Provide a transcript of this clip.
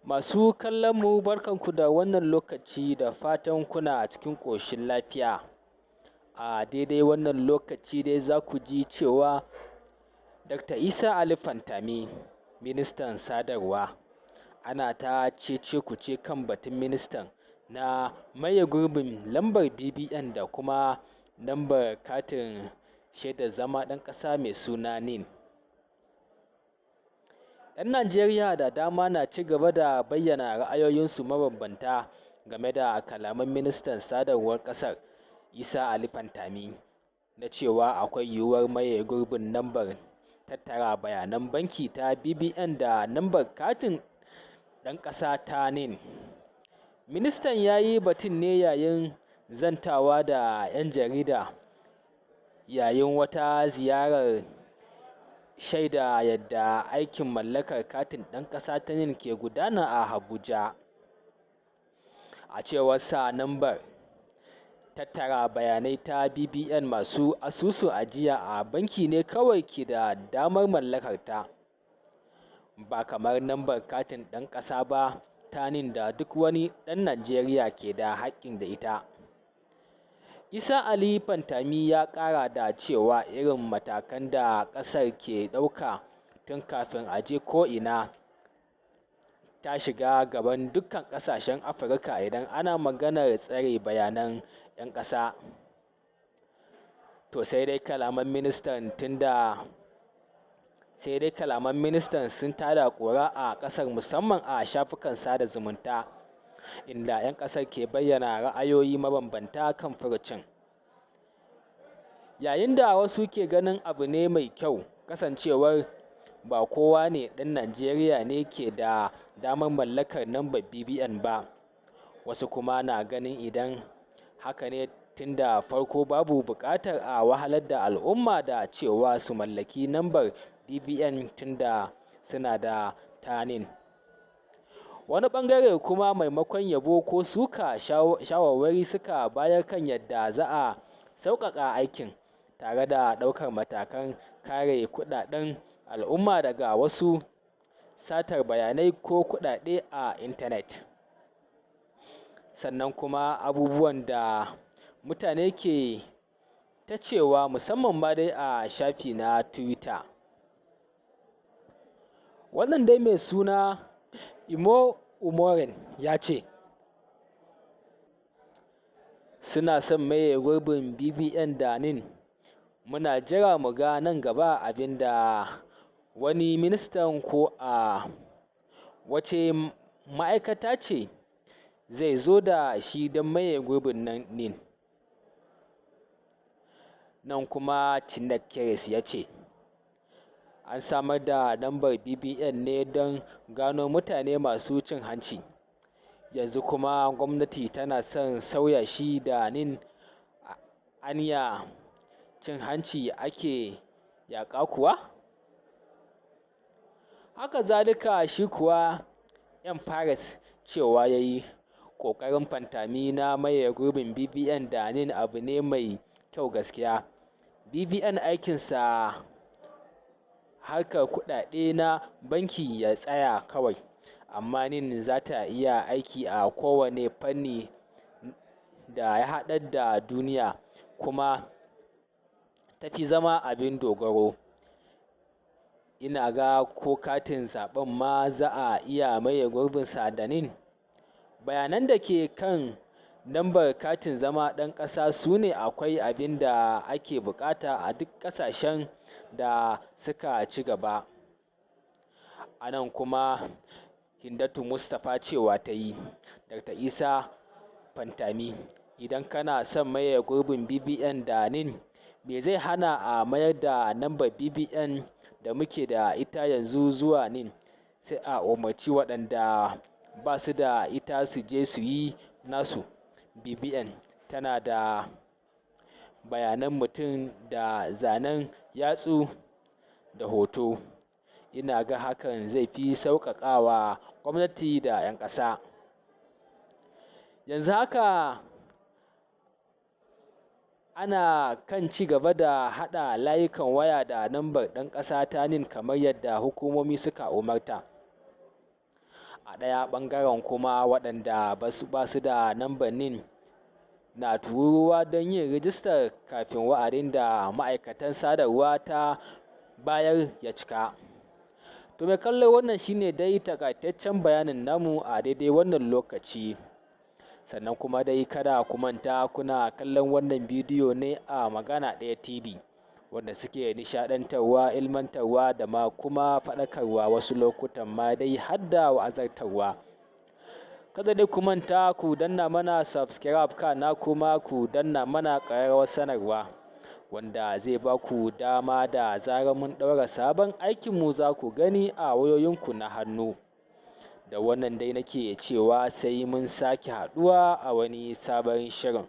Masu kallon mu barkanku da wannan lokaci da fatan kuna cikin ƙoshin lafiya. A daidai wannan lokaci dai za ku ji cewa Dr. Isa Ali Fantami, ministan sadarwa, ana ta cece-kuce kan batun ministan na maye gurbin lambar BBN da kuma lambar katin shaidar zama ɗan ƙasa mai suna NIN. 'Yan Najeriya da dama na ci gaba da bayyana ra'ayoyinsu mabambanta game da kalaman ministan sadarwar ƙasar Isa Ali Fantami na cewa akwai yiwuwar maye gurbin lambar tattara bayanan banki ta BBN da lambar katin ɗan ƙasa ta NIN. Ministan ya yi batun ne yayin zantawa da 'yan jarida yayin wata ziyarar shaida yadda aikin mallakar katin ɗan ƙasa ta NIN ke gudana a Abuja. A cewarsa, lambar tattara bayanai ta BBN masu asusun ajiya a banki ne kawai ke da damar mallakarta, ba kamar lambar katin ɗan ƙasa ba ta NIN da duk wani ɗan Najeriya ke da haƙƙin da ita. Isa Ali Fantami ya ƙara da cewa irin matakan da ƙasar ke ɗauka tun kafin a je ko'ina ta shiga gaban dukkan ƙasashen Afirka idan ana maganar tsare bayanan 'yan ƙasa. To sai dai kalaman ministan sun tada ƙura a ƙasar, musamman a shafukan sada zumunta, inda 'yan ƙasar ke bayyana ra'ayoyi mabambanta kan furucin. Yayin da wasu ke ganin abu ne mai kyau kasancewar ba kowa ne ɗan Najeriya ne ke da damar mallakar lambar BBN ba, wasu kuma na ganin idan haka ne tun da farko babu buƙatar a wahalar da al'umma da cewa su mallaki lambar BBN tunda suna da ta NIN. Wani ɓangare kuma maimakon yabo ko suka shawarwari suka bayar kan yadda za a sauƙaƙa aikin tare da ɗaukar matakan kare kuɗaɗen al'umma daga wasu satar bayanai ko kuɗaɗe a intanet. Sannan kuma abubuwan da mutane ke ta cewa, musamman ma dai a shafi na Twitter. Wannan dai mai suna Imo Umoren ya ce, suna son maye gurbin BBN da NIN. Muna jira mu ga nan gaba abin da wani ministan ko a wace ma'aikata ce zai zo da shi don maye gurbin NIN. Nan kuma Chinet Keres ya ce, an samar da lambar BBN ne don gano mutane masu cin hanci, yanzu kuma gwamnati tana son sauya shi da NIN. Anya cin hanci ake yaƙa kuwa? Haka zalika shi kuwa M Fares cewa ya yi ƙoƙarin Fantami na maye gurbin BBN da NIN abu ne mai kyau gaskiya. BBN aikinsa harkar kuɗaɗe na banki ya tsaya kawai, amma NIN za ta iya aiki a kowane fanni da ya haɗar da duniya kuma ta fi zama abin dogaro. Ina ga ko katin zaɓen ma za a iya maye gurbinsa da NIN. Bayanan da ke kan lambar katin zama ɗan ƙasa su ne akwai abin da ake buƙata a duk ƙasashen da suka ci gaba. A nan kuma Hindatu Mustapha cewa ta yi, Dr. Isa Fantami, idan kana son maye gurbin BBN da NIN, me zai hana a mayar da lambar BBN da muke da ita yanzu zuwa NIN, sai a umarci waɗanda ba su da ita su je su yi nasu. BBN tana da bayanan mutum da zanen yatsu da hoto. Ina ga hakan zai fi sauƙaƙawa gwamnati da 'yan ƙasa. Yanzu haka ana kan ci gaba da haɗa layukan waya da lambar ɗan ƙasa ta NIN kamar yadda hukumomi suka umarta. a ɗaya ɓangaren kuma waɗanda ba su da lambar NIN na tururuwa don yin rijistar kafin wa'adin da ma'aikatan sadarwa ta bayar ya cika. To mai kallo, wannan shine dai takaitaccen bayanin namu a daidai wannan lokaci. Sannan kuma dai kada ku manta kuna kallon wannan bidiyo ne a Magana Ɗaya TV, wanda suke nishaɗantarwa, ilmantarwa da ma kuma faɗakarwa, wasu lokutan ma dai har da wa'azantarwa. Kada dai ku manta ku danna mana subscribe, kana kuma ku danna mana ƙararrawar sanarwa, wanda zai ba ku dama da zarar mun ɗaura sabon aikinmu za ku gani a wayoyinku na hannu. Da wannan dai nake cewa sai mun sake haɗuwa a wani sabon shirin.